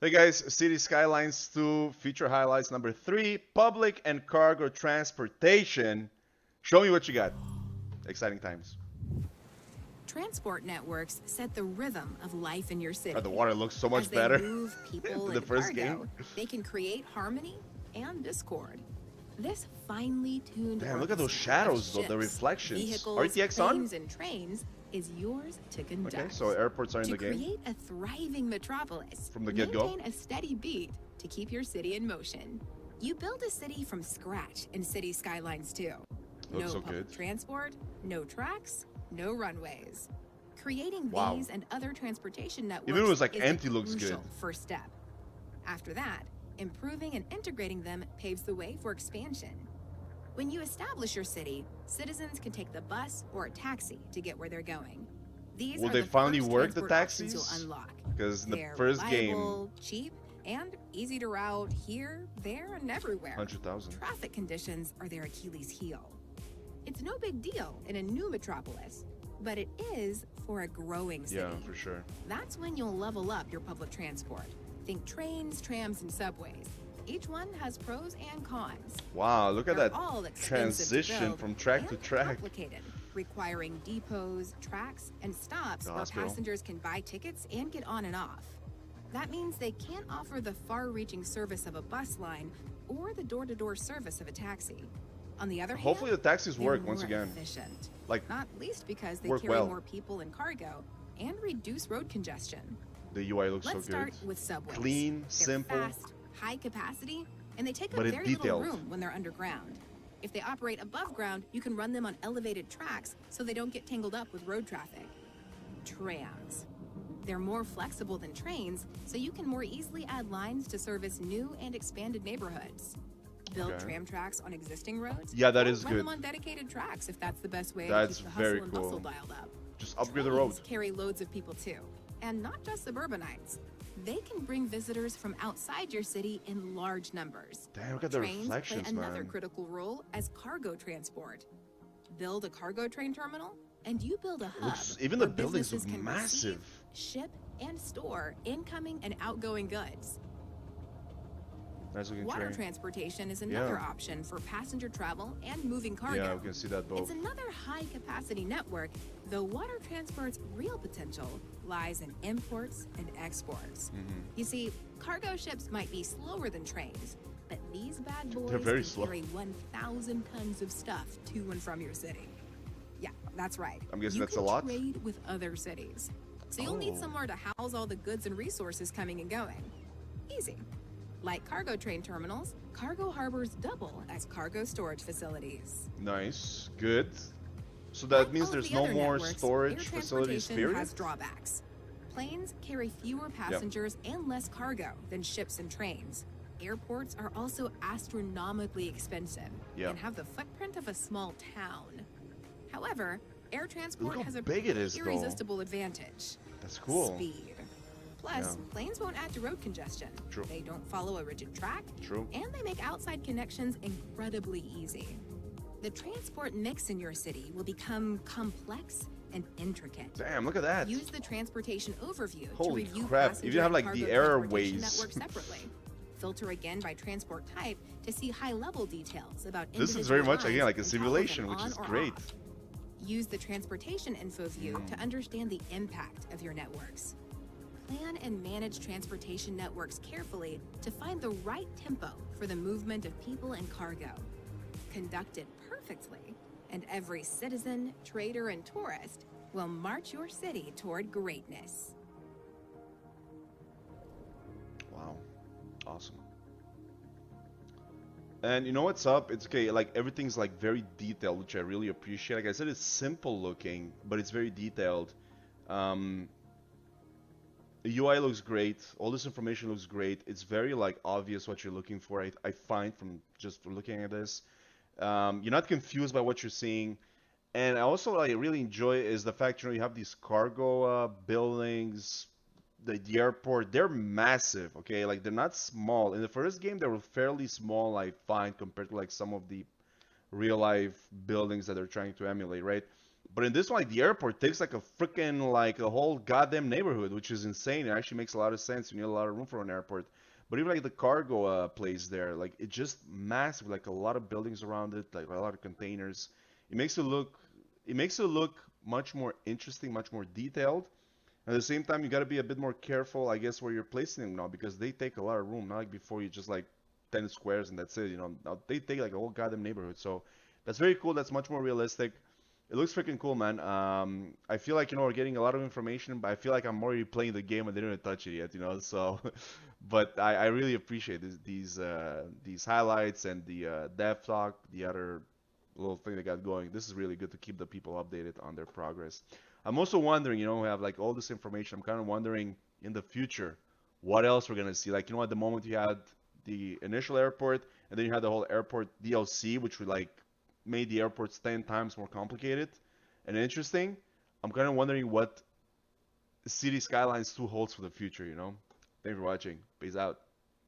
Hey guys, City Skylines 2 feature highlights number 3, public and cargo transportation. Show me what you got. Exciting times. Transport networks set the rhythm of life in your Oh, the city. water looks so As much they better move people than the and first game. cargo, they can create harmony and discord. This finely tuned Damn, look at those orchestra of shadows though, the ships, reflections. vehicles, RTX on? planes, and trains is yours to Okay, conduct. so airports are in To the game create a thriving metropolis, from the get-go. maintain a steady beat to keep your city in motion. You build a city from scratch in City Skylines 2. Looks No so public good. transport, no tracks, no runways. Creating Wow. these and other transportation networks Even if it was like is empty, the looks crucial good. first step. After that, improving and integrating them paves the way for expansion. When you establish your city, citizens can take the bus or a taxi to get where they're going. These Will are they the finally first work the transport options taxis? you'll unlock. Because in the They're first game, reliable, cheap, and easy to route here, there, and everywhere. 100,000. Traffic conditions are their Achilles heel. It's no big deal in a new metropolis, but it is for a growing city. Yeah, for sure. That's when you'll level up your public transport. Think trains, trams, and subways. Each one has pros and cons. Wow, look at They're that all expensive to transition build from track to and track. complicated, requiring depots, tracks, and stops The where hospital. passengers can buy tickets and get on and off. That means they can't offer the far-reaching service of a bus line or the door-to-door service of a taxi. On the other Hopefully hand, the taxis they're work once more again. efficient, Like, not least because they work carry well. more people and cargo and reduce road congestion. the UI looks Let's so start good. with subways. Clean, They're simple. fast, high capacity, and they take up But it's very little detailed. room when they're underground. If they operate above ground, you can run them on elevated tracks so they don't get tangled up with road traffic. Trams. They're more flexible than trains, so you can more easily add lines to service new and expanded neighborhoods. Build Okay. tram tracks on existing roads. Yeah, that or is run good. them on dedicated tracks if that's the best way That's to keep the very hustle and bustle cool. dialed up. Just upgrade the road. Trains carry loads of people too, and not just suburbanites. They can bring visitors from outside your city in large numbers. Damn, look at the Trains play reflections, another man. critical role as cargo transport. Build a cargo train terminal, and you build a hub. Looks, even the where buildings businesses look can massive. receive, ship, and store incoming and outgoing goods. Nice looking Water train. transportation is another Yeah. option for passenger travel and moving cargo. Yeah, we can see that boat. It's another high-capacity network, though water transport's real potential lies in imports and exports. Mm-hmm. You see, cargo ships might be slower than trains, but these bad boys They're very can slow. carry 1,000 tons of stuff to and from your city. Yeah, that's right. I'm guessing you that's can a lot? trade with other cities. So you'll need Oh. somewhere to house all the goods and resources coming and going. Easy. Like cargo train terminals, cargo harbors double as cargo storage facilities. Nice, good. So that Like means all of there's the no other more networks, storage air facilities, transportation period? has drawbacks. Planes carry fewer passengers and less cargo than ships and trains. Airports are also astronomically expensive Yeah. and have the footprint of a small town. However, air transport how has a big it is, though. irresistible advantage. That's cool. Speed. Plus, Yeah. planes won't add to road congestion. True. They don't follow a rigid track. True. And they make outside connections incredibly easy. The transport mix in your city will become complex and intricate. Damn, look at that. Use the transportation overview Holy to review crap, passenger you have, and like, cargo the transportation airways. networks separately. Filter again by transport type to see high-level details about This is individual very much, lines again, like a and toggle them simulation, which on is or great. off. Use the transportation info view to understand the impact of your networks. Plan and manage transportation networks carefully to find the right tempo for the movement of people and cargo. Conduct it perfectly, and every citizen, trader, and tourist will march your city toward greatness. Wow, awesome. And you know what's up? It's okay, like everything's like very detailed, which I really appreciate. Like I said, it's simple looking, but it's very detailed. The UI looks great. All this information looks great. It's very like obvious what you're looking for. I find from just looking at this, you're not confused by what you're seeing. And I also like really enjoy is the fact you have these cargo buildings, the airport. They're massive. Okay, like they're not small. In the first game, they were fairly small. I find compared to like some of the real life buildings that they're trying to emulate, right? But in this one, like the airport takes like a freaking like a whole goddamn neighborhood, which is insane. It actually makes a lot of sense. You need a lot of room for an airport. But even like the cargo place there, like it's just massive, like a lot of buildings around it, like a lot of containers. It makes it look, it makes it look much more interesting, much more detailed. At the same time, you got to be a bit more careful, I guess, where you're placing them now because they take a lot of room. Not like before, you just like 10 squares and that's it. You know, now they take like a whole goddamn neighborhood. So that's very cool. That's much more realistic. It looks freaking cool, man. I feel like we're getting a lot of information, but I feel like I'm already playing the game and they didn't touch it yet. So, but I really appreciate these highlights and the dev talk, the other little thing they got going. This is really good to keep the people updated on their progress. I'm also wondering, we have like all this information. I'm kind of wondering in the future what else we're gonna see. Like, at the moment you had the initial airport, and then you had the whole airport DLC, which would like made the airports 10 times more complicated and interesting. I'm kind of wondering what City Skylines 2 holds for the future. Thanks for watching. Peace out.